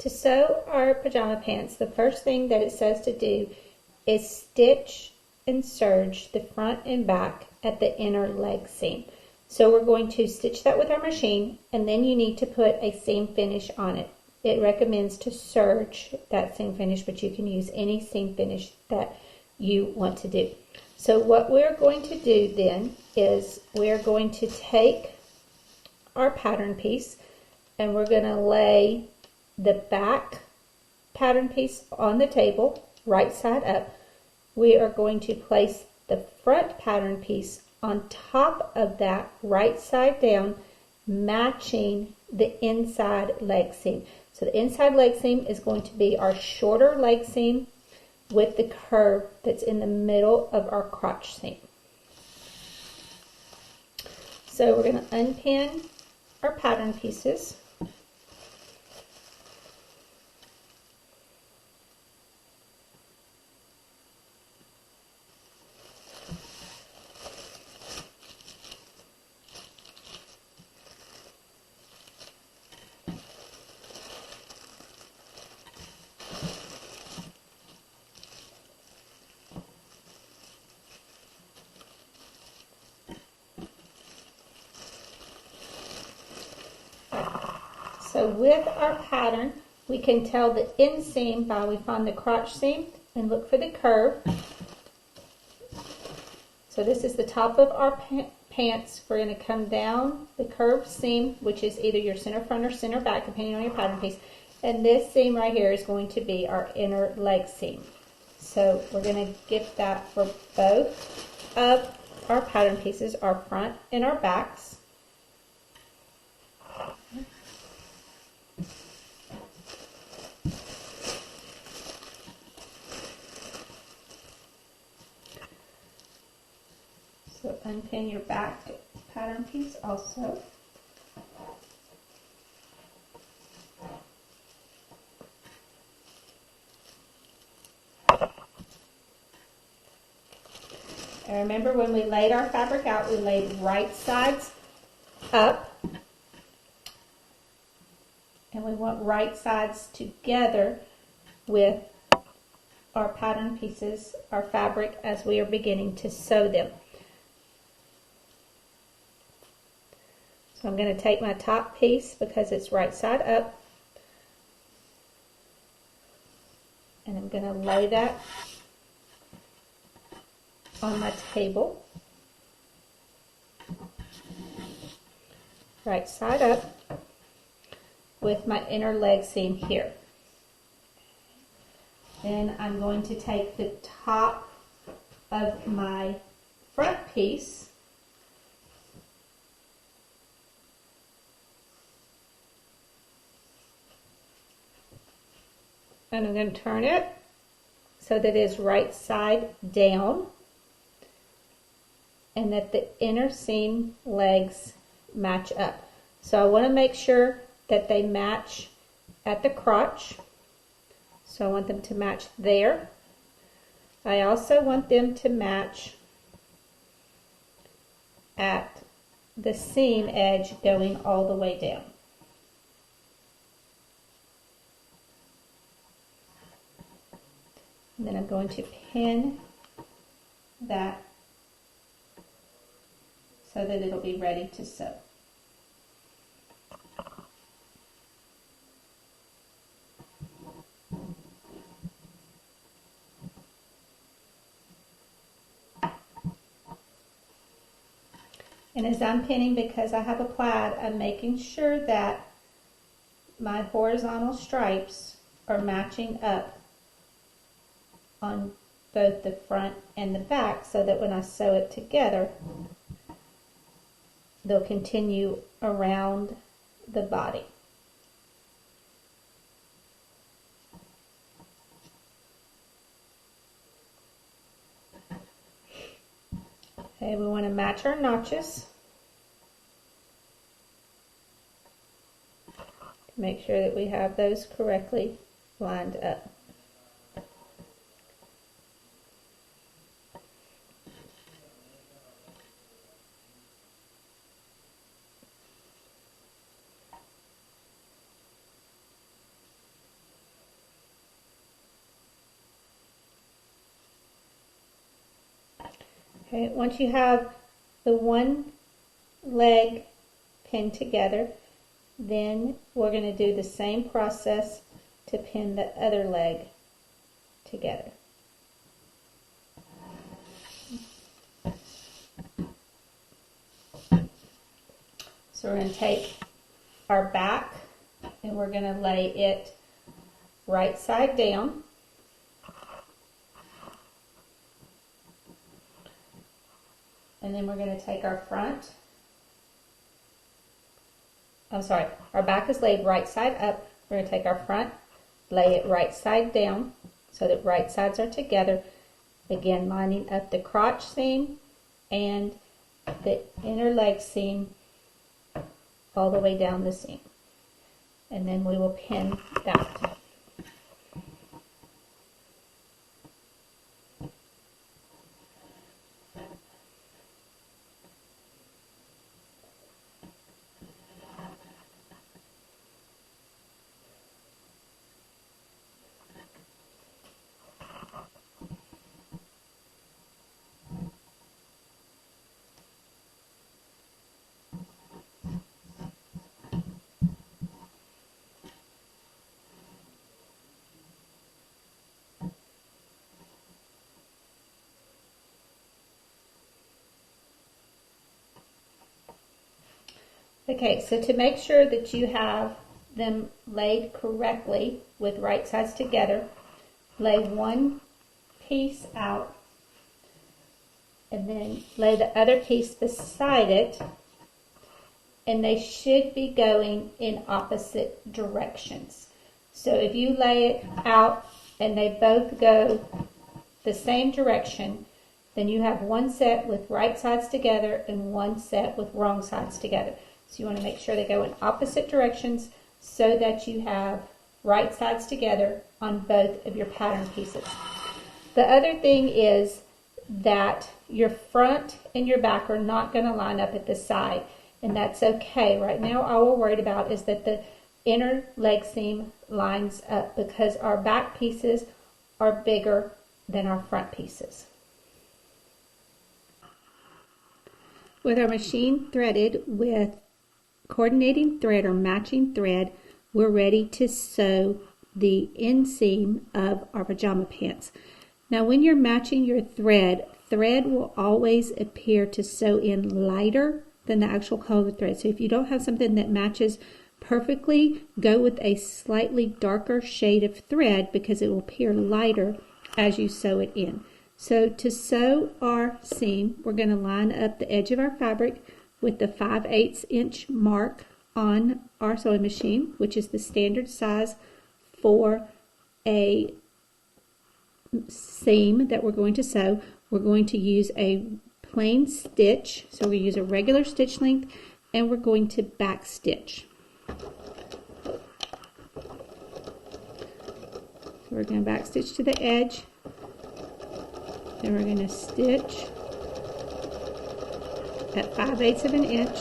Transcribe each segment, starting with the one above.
To sew our pajama pants, the first thing that it says to do is stitch and serge the front and back at the inner leg seam. So we're going to stitch that with our machine, and then you need to put a seam finish on it. It recommends to serge that seam finish, but you can use any seam finish that you want to do. So what we're going to do then is we're going to take our pattern piece and we're going to lay the back pattern piece on the table, right side up. We are going to place the front pattern piece on top of that, right side down, matching the inside leg seam. So the inside leg seam is going to be our shorter leg seam with the curve that's in the middle of our crotch seam. So we're going to unpin our pattern pieces. So with our pattern, we can tell the inseam by we find the crotch seam and look for the curve. So this is the top of our pants. We're going to come down the curved seam, which is either your center front or center back, depending on your pattern piece. And this seam right here is going to be our inner leg seam. So we're going to get that for both of our pattern pieces, our front and our backs. So unpin your back pattern piece also. And remember, when we laid our fabric out, we laid right sides up. And we want right sides together with our pattern pieces, our fabric, as we are beginning to sew them. So I'm going to take my top piece because it's right side up, and I'm going to lay that on my table, right side up, with my inner leg seam here. Then I'm going to take the top of my front piece and I'm going to turn it so that it's right side down and that the inner seam legs match up. So I want to make sure that they match at the crotch. So I want them to match there. I also want them to match at the seam edge going all the way down. And then I'm going to pin that so that it'll be ready to sew. And as I'm pinning, because I have a plaid, I'm making sure that my horizontal stripes are matching up on both the front and the back so that when I sew it together, they'll continue around the body. Okay, we want to match our notches to make sure that we have those correctly lined up. Okay, once you have the one leg pinned together, then we're going to do the same process to pin the other leg together. So we're going to take our back and we're going to lay it right side down. And then we're going to take our front. Our back is laid right side up. We're going to take our front, lay it right side down so that right sides are together. Again, lining up the crotch seam and the inner leg seam all the way down the seam. And then we will pin that. Okay, so to make sure that you have them laid correctly with right sides together, lay one piece out and then lay the other piece beside it, and they should be going in opposite directions. So if you lay it out and they both go the same direction, then you have one set with right sides together and one set with wrong sides together. So you want to make sure they go in opposite directions so that you have right sides together on both of your pattern pieces. The other thing is that your front and your back are not going to line up at the side, and that's okay. Right now all we're worried about is that the inner leg seam lines up because our back pieces are bigger than our front pieces. With our machine threaded with coordinating thread or matching thread, we're ready to sew the inseam of our pajama pants. Now when you're matching your thread will always appear to sew in lighter than the actual color of the thread. So if you don't have something that matches perfectly, go with a slightly darker shade of thread because it will appear lighter as you sew it in. So to sew our seam, we're going to line up the edge of our fabric with the 5/8 inch mark on our sewing machine, which is the standard size for a seam that we're going to sew. We're going to use a plain stitch, so we use a regular stitch length, and we're going to back stitch. So we're going to back stitch to the edge, then we're going to stitch at 5/8 of an inch.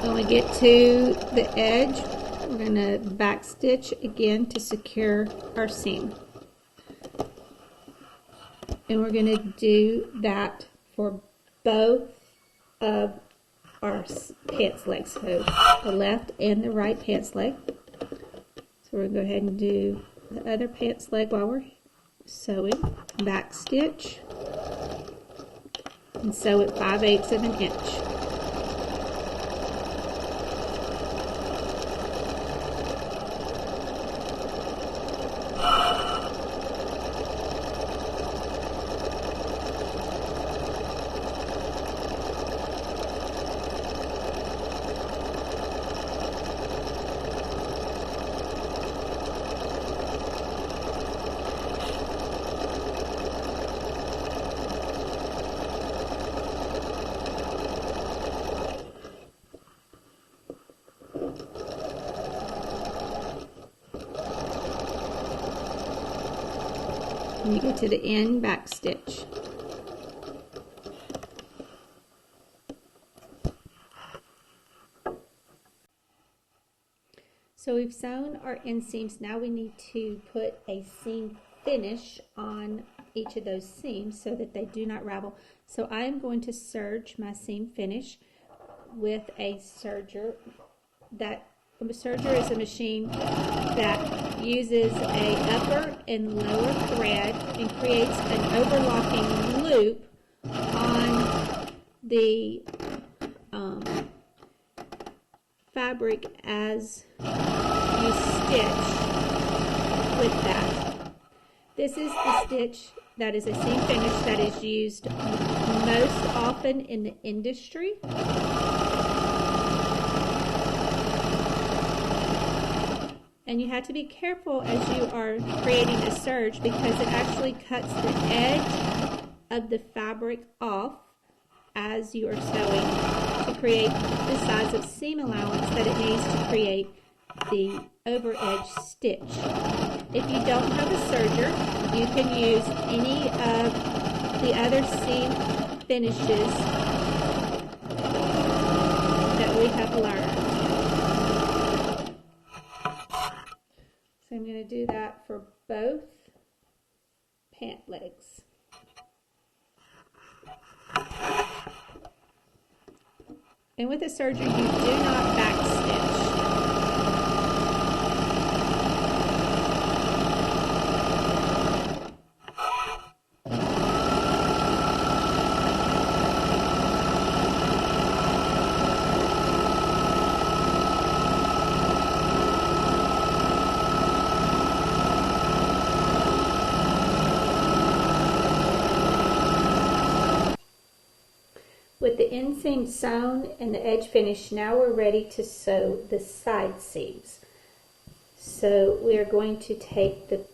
When we get to the edge, we're going to back stitch again to secure our seam. And we're going to do that for both of our pants legs, so the left and the right pants leg. So we're going to go ahead and do the other pants leg while we're sewing. Back stitch and sew at 5/8 of an inch. And you go to the end back stitch. So we've sewn our inseams. Now we need to put a seam finish on each of those seams so that they do not ravel. So I am going to serge my seam finish with a serger. A serger is a machine that uses a upper and lower thread and creates an overlocking loop on the fabric as you stitch with that. This is the stitch that is a seam finish that is used most often in the industry. And you have to be careful as you are creating a serge because it actually cuts the edge of the fabric off as you are sewing to create the size of seam allowance that it needs to create the over edge stitch. If you don't have a serger, you can use any of the other seam finishes that we have learned. So I'm going to do that for both pant legs. And with a serger, you do not back stitch. With the inseam sewn and the edge finished, now we're ready to sew the side seams. So we are going to take the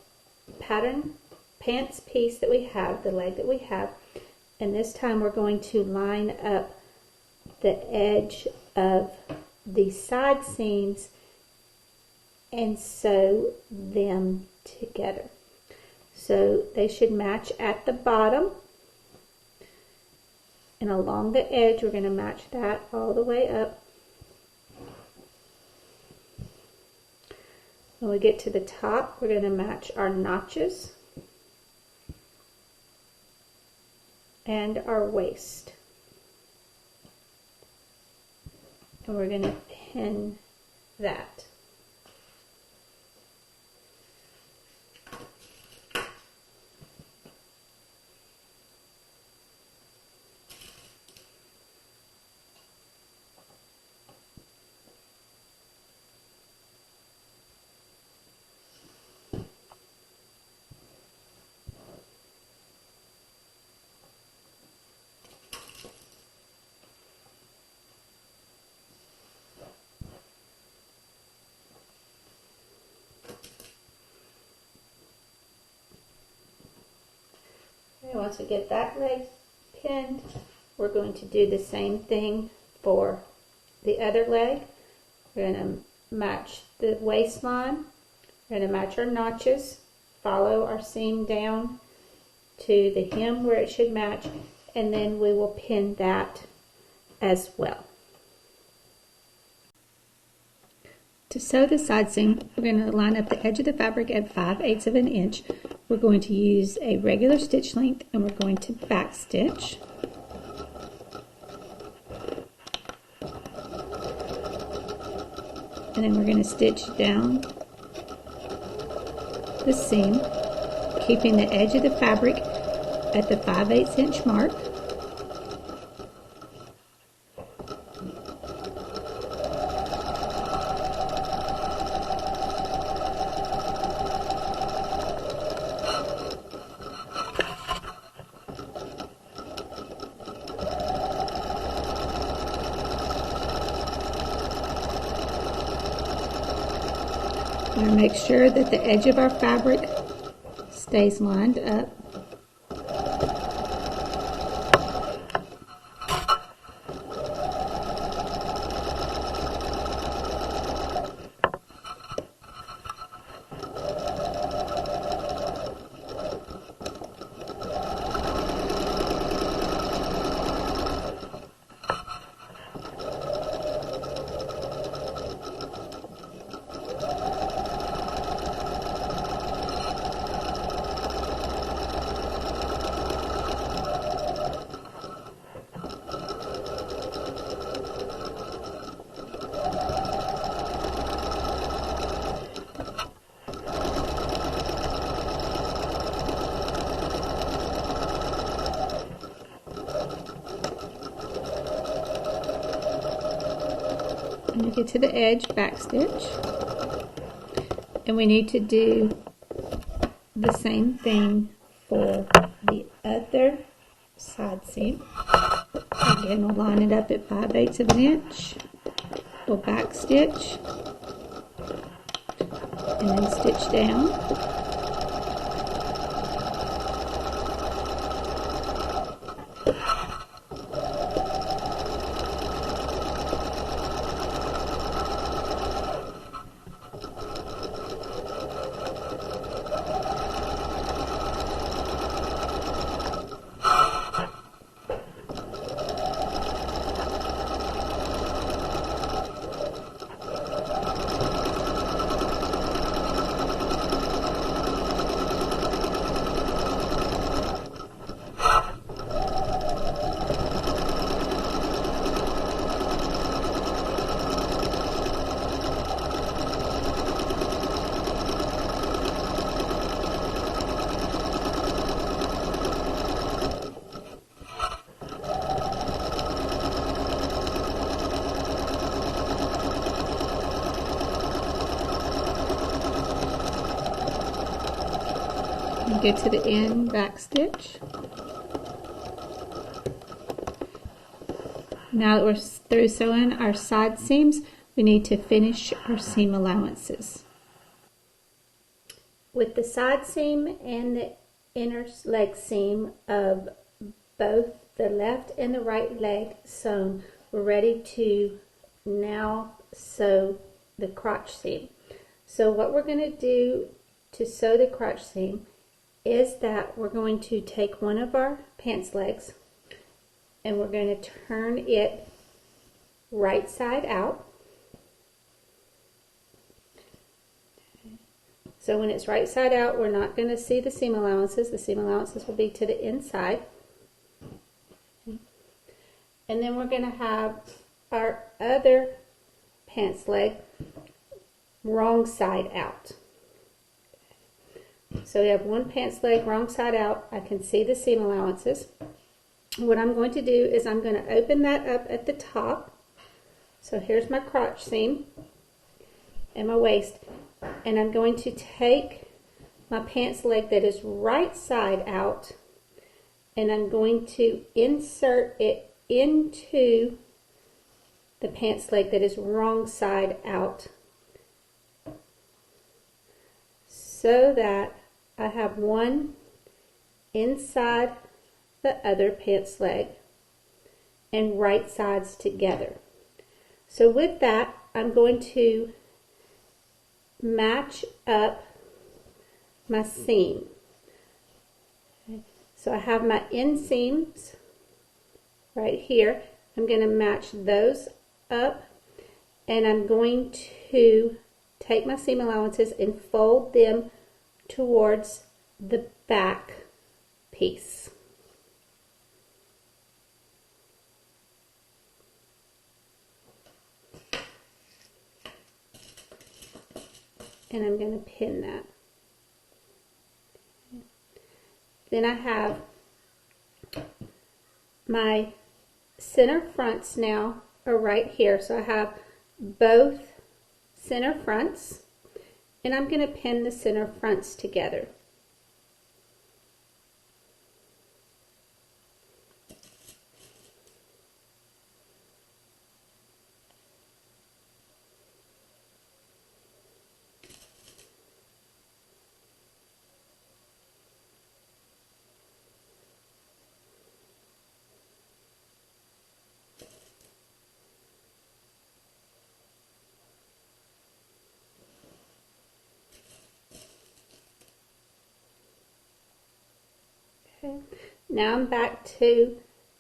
pattern pants piece that we have, the leg that we have, and this time we're going to line up the edge of the side seams and sew them together. So they should match at the bottom. And along the edge, we're going to match that all the way up. When we get to the top, we're going to match our notches and our waist. And we're going to pin that. And once we get that leg pinned, we're going to do the same thing for the other leg. We're going to match the waistline. We're going to match our notches, follow our seam down to the hem where it should match, and then we will pin that as well. To sew the side seam, we're going to line up the edge of the fabric at 5/8 of an inch. We're going to use a regular stitch length and we're going to back stitch. And then we're going to stitch down the seam, keeping the edge of the fabric at the 5/8 inch mark. We're going to make sure that the edge of our fabric stays lined up. When we get to the edge, back stitch. And we need to do the same thing for the other side seam. Again, we'll line it up at 5/8 of an inch. We'll back stitch and then stitch down. Get to the end, back stitch. Now that we're through sewing our side seams, we need to finish our seam allowances. With the side seam and the inner leg seam of both the left and the right leg sewn, we're ready to now sew the crotch seam. So what we're going to do to sew the crotch seam is that we're going to take one of our pants legs and we're going to turn it right side out. So when it's right side out, we're not going to see the seam allowances. The seam allowances will be to the inside. And then we're going to have our other pants leg wrong side out. So we have one pants leg wrong side out. I can see the seam allowances. What I'm going to do is I'm going to open that up at the top. So here's my crotch seam and my waist. And I'm going to take my pants leg that is right side out and I'm going to insert it into the pants leg that is wrong side out, so that I have one inside the other pants leg and right sides together. So with that, I'm going to match up my seam. Okay. So I have my inseams right here. I'm going to match those up and I'm going to take my seam allowances and fold them towards the back piece. And I'm going to pin that. Then I have my center fronts now are right here. So I have both center fronts and I'm going to pin the center fronts together. Okay. Now I'm back to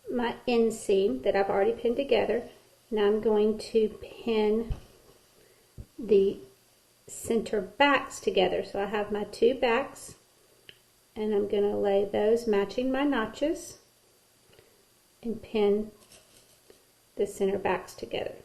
my inseam that I've already pinned together. Now I'm going to pin the center backs together. So I have my two backs and I'm going to lay those matching my notches and pin the center backs together.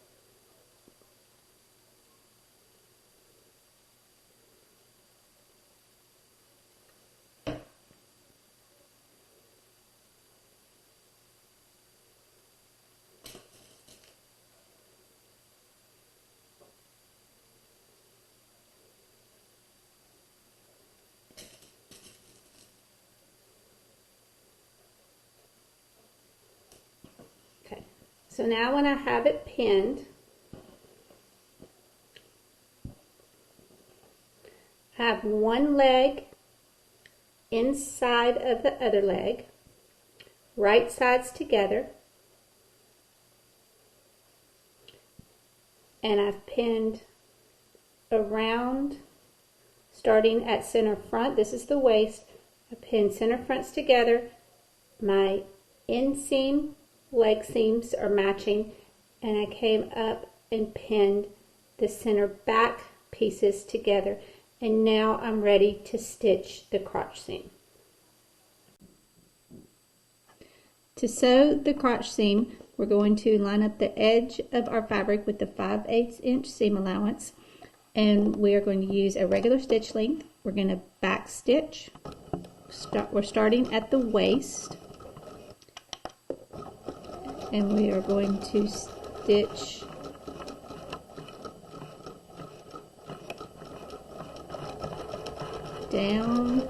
So now when I have it pinned, I have one leg inside of the other leg, right sides together, and I've pinned around, starting at center front. This is the waist. I pinned center fronts together. My inseam leg seams are matching, and I came up and pinned the center back pieces together. And now I'm ready to stitch the crotch seam. To sew the crotch seam, we're going to line up the edge of our fabric with the 5/8 inch seam allowance, and we are going to use a regular stitch length. We're going to back stitch. We're starting at the waist, and we are going to stitch down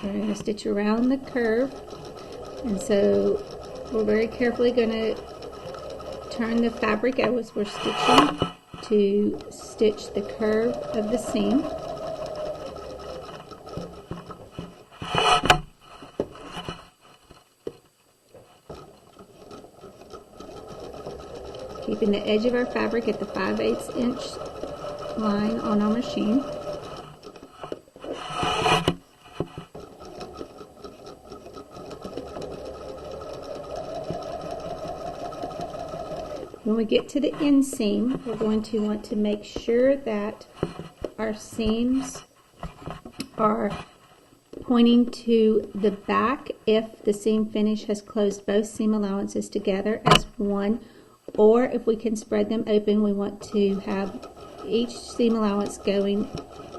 we're going to stitch around the curve, and so we're very carefully going to turn the fabric as we're stitching to stitch the curve of the seam. Keeping the edge of our fabric at the 5/8 inch line on our machine. When we get to the inseam, we're going to want to make sure that our seams are pointing to the back if the seam finish has closed both seam allowances together as one, or if we can spread them open, we want to have each seam allowance going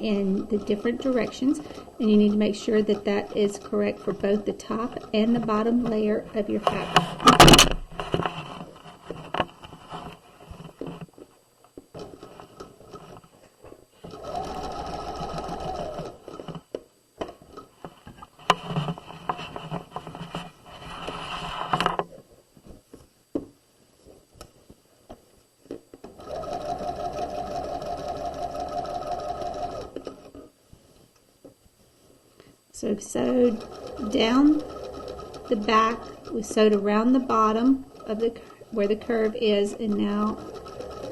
in the different directions, and you need to make sure that that is correct for both the top and the bottom layer of your fabric. So we've sewed down the back, we sewed around the bottom of the where the curve is, and now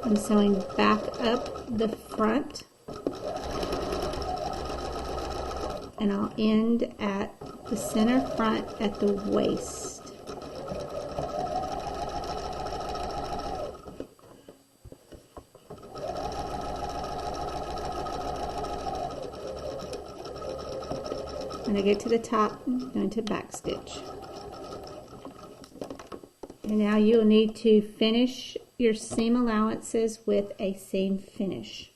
I'm sewing back up the front, and I'll end at the center front at the waist. When I get to the top, I'm going to back stitch. And now you'll need to finish your seam allowances with a seam finish.